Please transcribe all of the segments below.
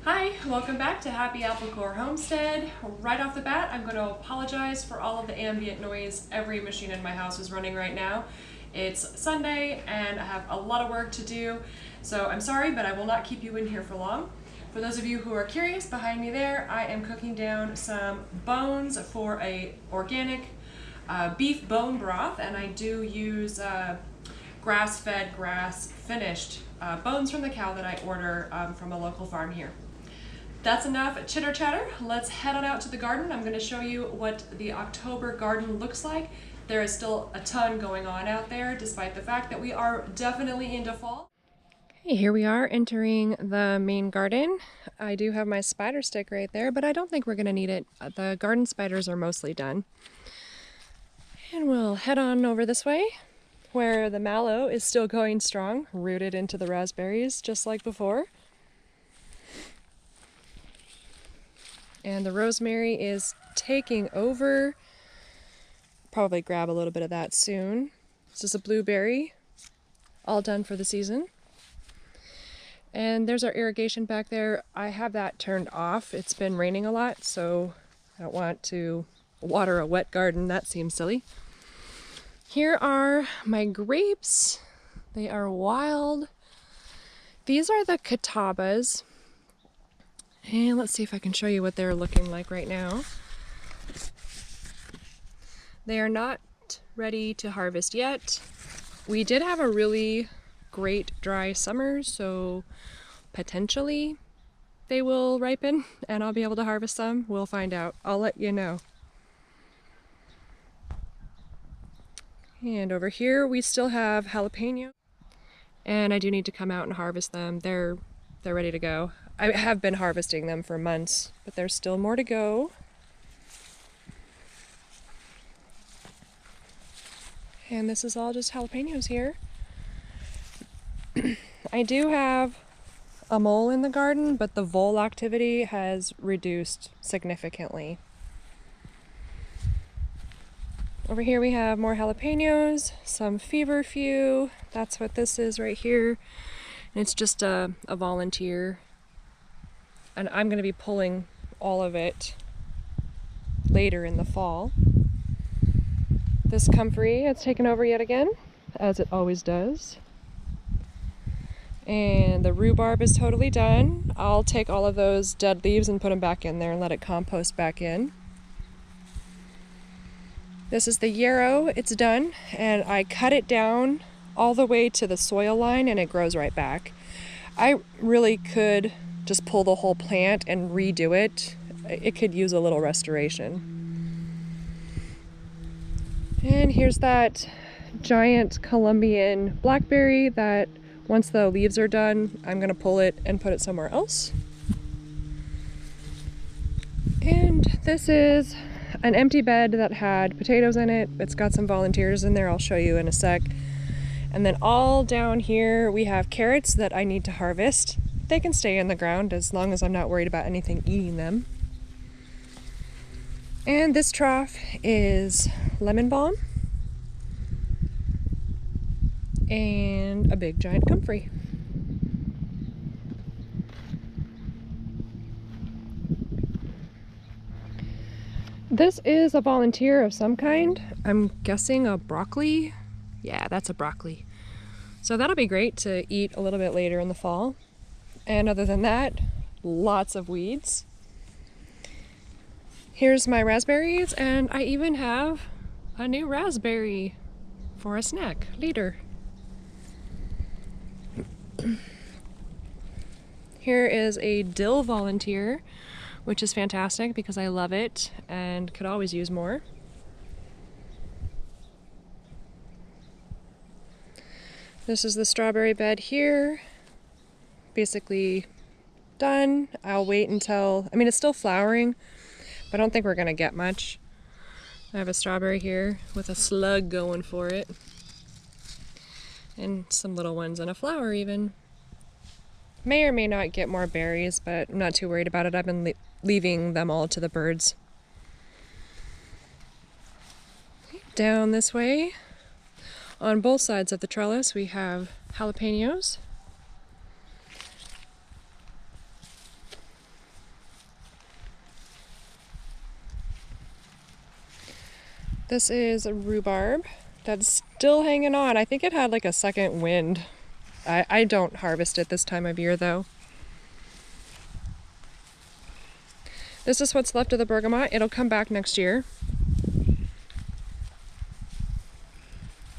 Hi, welcome back to Happy Apple Core Homestead. Right off the bat, I'm going to apologize for all of the ambient noise every machine in my house is running right now. It's Sunday and I have a lot of work to do, so I'm sorry, but I will not keep you in here for long. For those of you who are curious, behind me there, I am cooking down some bones for a organic beef bone broth, and I do use grass-fed, grass-finished bones from the cow that I order from a local farm here. That's enough chitter chatter. Let's head on out to the garden. I'm going to show you what the October garden looks like. There is still a ton going on out there, despite the fact that we are definitely into fall. Okay, here we are entering the main garden. I do have my spider stick right there, but I don't think we're going to need it. The garden spiders are mostly done. And we'll head on over this way, where the mallow is still going strong, rooted into the raspberries, just like before. And the rosemary is taking over. Probably grab a little bit of that soon. This is a blueberry, all done for the season. And there's our irrigation back there. I have that turned off. It's been raining a lot, so I don't want to water a wet garden. That seems silly. Here are my grapes. They are wild. These are the catawbas. And let's see if I can show you what they're looking like right now. They are not ready to harvest yet. We did have a really great dry summer, so potentially they will ripen and I'll be able to harvest them. We'll find out. I'll let you know. And over here we still have jalapeno, and I do need to come out and harvest them. They're ready to go. I have been harvesting them for months, but there's still more to go. And this is all just jalapenos here. I do have a mole in the garden, but the vole activity has reduced significantly. Over here we have more jalapenos, some feverfew. That's what this is right here. And it's just a volunteer. And I'm going to be pulling all of it later in the fall. This comfrey has taken over yet again, as it always does. And the rhubarb is totally done. I'll take all of those dead leaves and put them back in there and let it compost back in. This is the yarrow. It's done, and I cut it down all the way to the soil line and it grows right back. I really could just pull the whole plant and redo it. It could use a little restoration. And here's that giant Colombian blackberry that once the leaves are done, I'm gonna pull it and put it somewhere else. And this is an empty bed that had potatoes in it. It's got some volunteers in there, I'll show you in a sec. And then all down here we have carrots that I need to harvest. They can stay in the ground as long as I'm not worried about anything eating them. And this trough is lemon balm and a big giant comfrey. This is a volunteer of some kind. I'm guessing a broccoli. Yeah, that's a broccoli. So that'll be great to eat a little bit later in the fall. And other than that, lots of weeds. Here's my raspberries, and I even have a new raspberry for a snack later. Here is a dill volunteer, which is fantastic because I love it and could always use more. This is the strawberry bed here. Basically done. I'll wait until, it's still flowering, but I don't think we're gonna get much. I have a strawberry here with a slug going for it. And some little ones and a flower even. May or may not get more berries, but I'm not too worried about it. I've been leaving them all to the birds. Down this way, on both sides of the trellis, we have jalapenos. This is a rhubarb that's still hanging on. I think it had like a second wind. I don't harvest it this time of year though. This is what's left of the bergamot. It'll come back next year.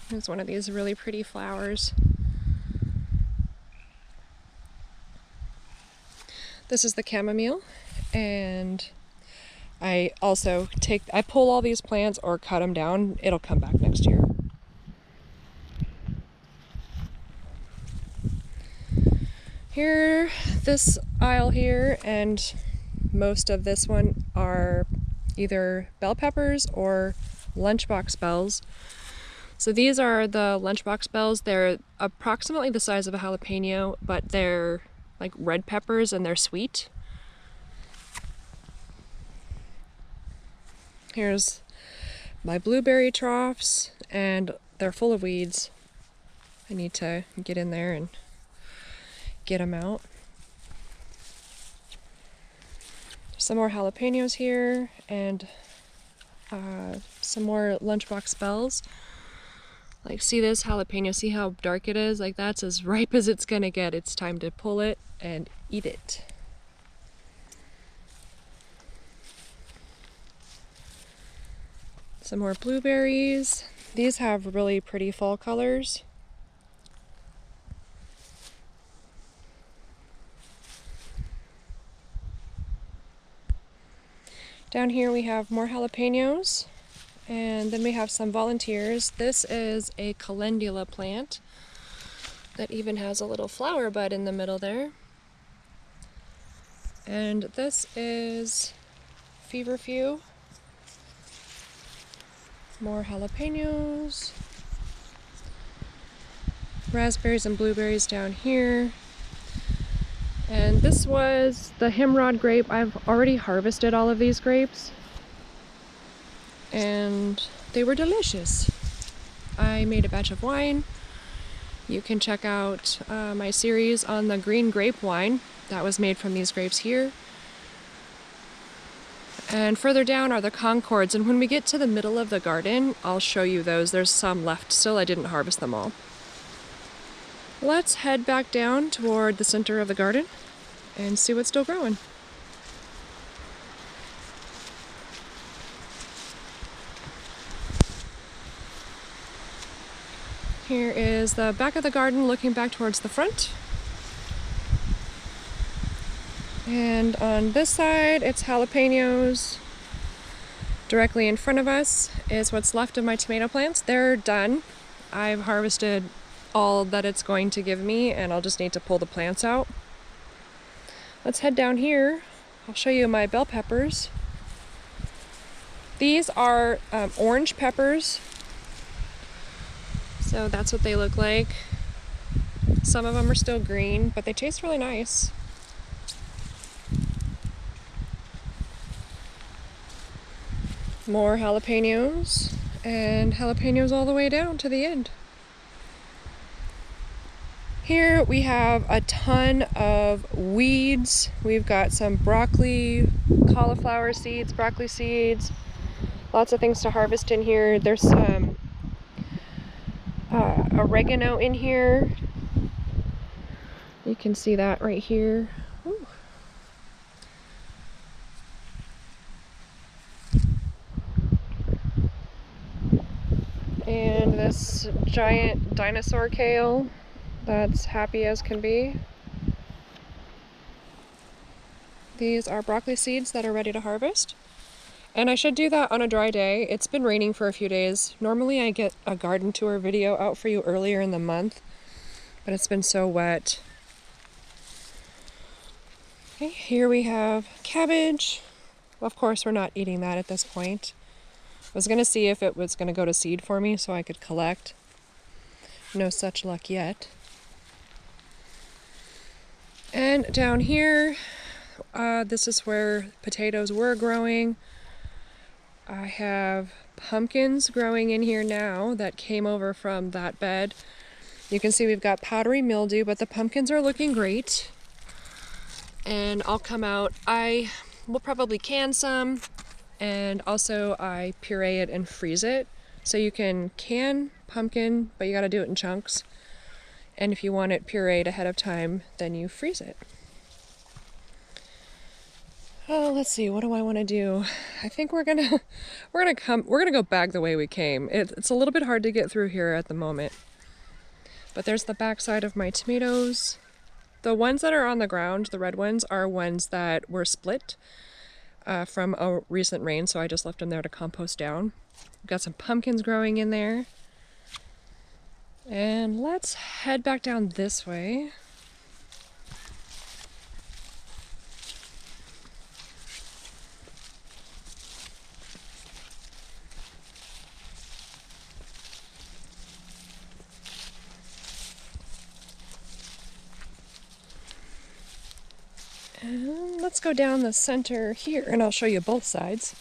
There's one of these really pretty flowers. This is the chamomile, and I also I pull all these plants or cut them down. It'll come back next year. Here, this aisle here, and most of this one are either bell peppers or lunchbox bells. So these are the lunchbox bells. They're approximately the size of a jalapeno, but they're like red peppers and they're sweet. Here's my blueberry troughs, and they're full of weeds. I need to get in there and get them out. Some more jalapenos here, and some more lunchbox bells. Like, see this jalapeno, see how dark it is? Like, that's as ripe as it's gonna get. It's time to pull it and eat it. Some more blueberries. These have really pretty fall colors. Down here we have more jalapenos, and then we have some volunteers. This is a calendula plant that even has a little flower bud in the middle there. And this is feverfew. More jalapenos. Raspberries and blueberries down here. And this was the himrod grape. I've already harvested all of these grapes, and they were delicious. I made a batch of wine. You can check out my series on the green grape wine that was made from these grapes here. And further down are the Concords, and when we get to the middle of the garden, I'll show you those. There's some left still. I didn't harvest them all. Let's head back down toward the center of the garden and see what's still growing. Here is the back of the garden looking back towards the front. And on this side, it's jalapenos. Directly in front of us is what's left of my tomato plants. They're done. I've harvested all that it's going to give me, and I'll just need to pull the plants out. Let's head down here. I'll show you my bell peppers. These are orange peppers. So that's what they look like. Some of them are still green, but they taste really nice. More jalapenos, and jalapenos all the way down to the end. Here we have a ton of weeds. We've got some broccoli, cauliflower seeds, broccoli seeds, lots of things to harvest in here. There's some oregano in here. You can see that right here. Ooh. And this giant dinosaur kale that's happy as can be. These are broccoli seeds that are ready to harvest. And I should do that on a dry day. It's been raining for a few days. Normally I get a garden tour video out for you earlier in the month, but it's been so wet. Okay, here we have cabbage. Of course, we're not eating that at this point. I was gonna see if it was gonna go to seed for me so I could collect. No such luck yet. And down here, this is where potatoes were growing. I have pumpkins growing in here now that came over from that bed. You can see we've got powdery mildew, but the pumpkins are looking great. And I'll come out. I will probably can some And also I puree it and freeze it. So you can pumpkin, but you gotta do it in chunks. And if you want it pureed ahead of time, then you freeze it. Oh, let's see, what do I want to do? I think we're gonna go back the way we came. It's a little bit hard to get through here at the moment. But there's the back side of my tomatoes. The ones that are on the ground, the red ones, are ones that were split from a recent rain, so I just left them there to compost down. We've got some pumpkins growing in there. And let's head back down this way. And let's go down the center here, and I'll show you both sides.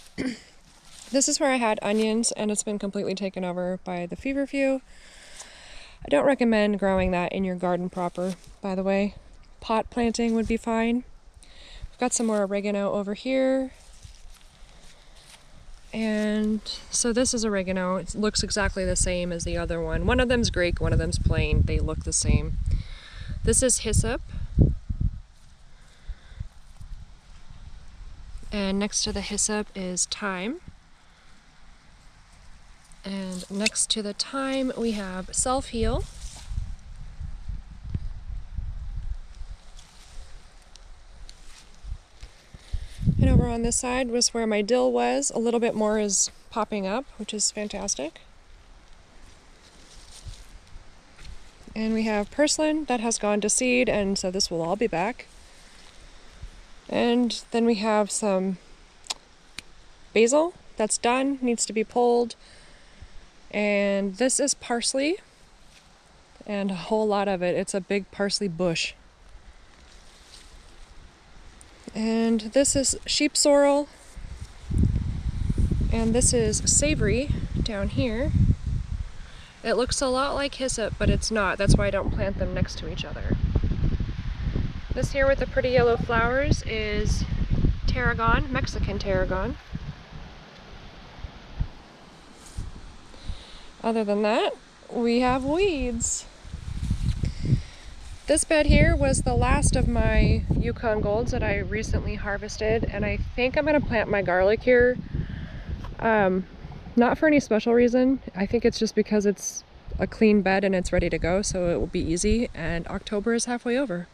This is where I had onions, and it's been completely taken over by the feverfew. I don't recommend growing that in your garden proper, by the way. Pot planting would be fine. We've got some more oregano over here. And so this is oregano. It looks exactly the same as the other one. One of them's Greek, one of them's plain. They look the same. This is hyssop. And next to the hyssop is thyme. And next to the thyme we have self-heal. And over on this side was where my dill was. A little bit more is popping up, which is fantastic. And we have purslane that has gone to seed, and so this will all be back. And then we have some basil that's done, needs to be pulled. And this is parsley, and a whole lot of it. It's a big parsley bush. And this is sheep sorrel, and this is savory down here. It looks a lot like hyssop, but it's not. That's why I don't plant them next to each other. This here with the pretty yellow flowers is tarragon, Mexican tarragon. Other than that, we have weeds. This bed here was the last of my Yukon Golds that I recently harvested, and I think I'm going to plant my garlic here. Not for any special reason. I think it's just because it's a clean bed and it's ready to go, so it will be easy, and October is halfway over.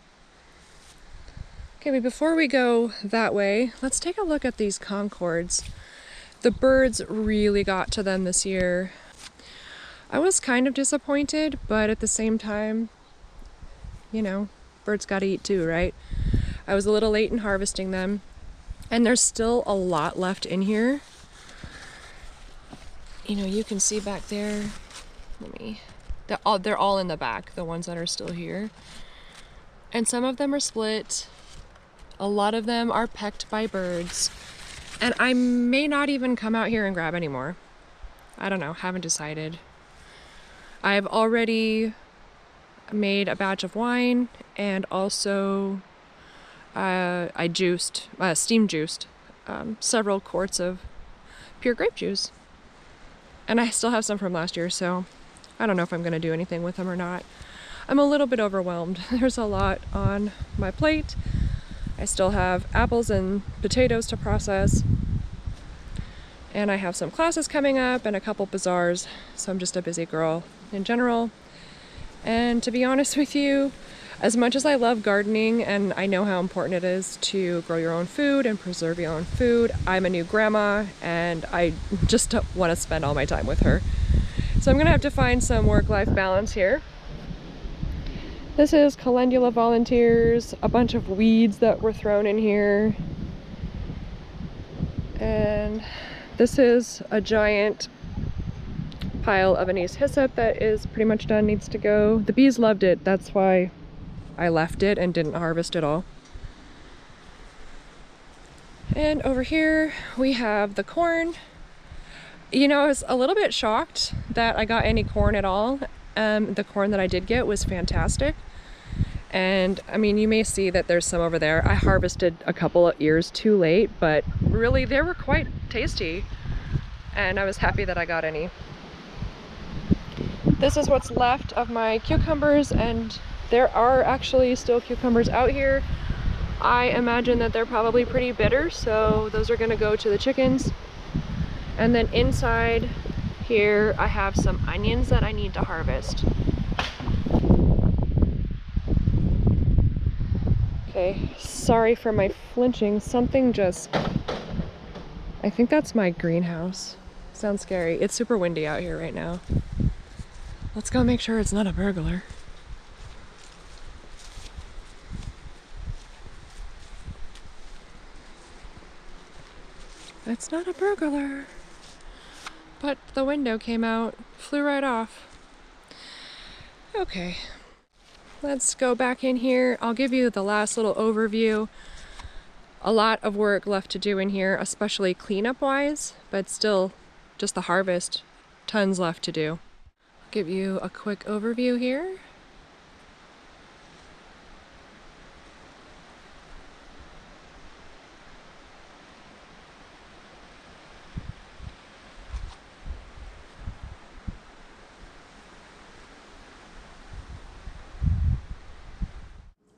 Okay, but before we go that way, let's take a look at these concords. The birds really got to them this year. I was kind of disappointed, but at the same time, you know, birds gotta eat too, right? I was a little late in harvesting them, and there's still a lot left in here. You know, you can see back there, they're all in the back, the ones that are still here. And some of them are split. A lot of them are pecked by birds. And I may not even come out here and grab any more. I don't know, haven't decided. I've already made a batch of wine, and also I steam juiced several quarts of pure grape juice. And I still have some from last year, so I don't know if I'm going to do anything with them or not. I'm a little bit overwhelmed. There's a lot on my plate. I still have apples and potatoes to process. And I have some classes coming up and a couple bazaars, so I'm just a busy girl in general. And to be honest with you, as much as I love gardening and I know how important it is to grow your own food and preserve your own food, I'm a new grandma and I just don't want to spend all my time with her. So I'm gonna have to find some work-life balance here. This is calendula volunteers, a bunch of weeds that were thrown in here. And this is a giant pile of anise hyssop that is pretty much done, needs to go. The bees loved it, that's why I left it and didn't harvest it all. And over here we have the corn. You know, I was a little bit shocked that I got any corn at all. The corn that I did get was fantastic. And I mean, you may see that there's some over there. I harvested a couple of ears too late, but really they were quite tasty. And I was happy that I got any. This is what's left of my cucumbers, and there are actually still cucumbers out here. I imagine that they're probably pretty bitter, so those are gonna go to the chickens. And then inside here, I have some onions that I need to harvest. Okay, sorry for my flinching. Something just, I think that's my greenhouse. Sounds scary. It's super windy out here right now. Let's go make sure it's not a burglar. It's not a burglar. But the window came out, flew right off. Okay, let's go back in here. I'll give you the last little overview. A lot of work left to do in here, especially cleanup wise, but still just the harvest, tons left to do. Give you a quick overview here.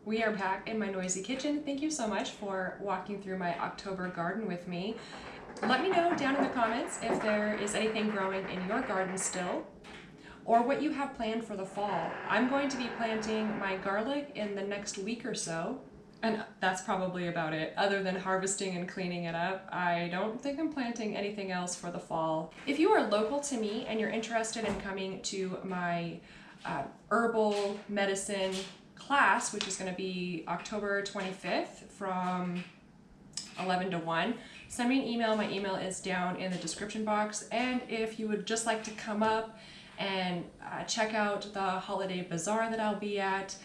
We are back in my noisy kitchen. Thank you so much for walking through my October garden with me. Let me know down in the comments if there is anything growing in your garden still, or what you have planned for the fall. I'm going to be planting my garlic in the next week or so, and that's probably about it. Other than harvesting and cleaning it up, I don't think I'm planting anything else for the fall. If you are local to me and you're interested in coming to my herbal medicine class, which is going to be October 25th from 11 to 1, send me an email. My email is down in the description box. And if you would just like to come up and check out the holiday bazaar that I'll be at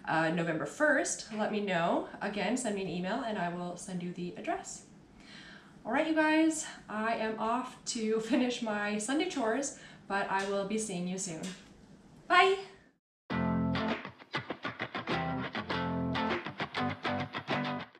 November 1st, let me know. Again, send me an email and I will send you the address. All right, you guys, I am off to finish my Sunday chores, but I will be seeing you soon. Bye!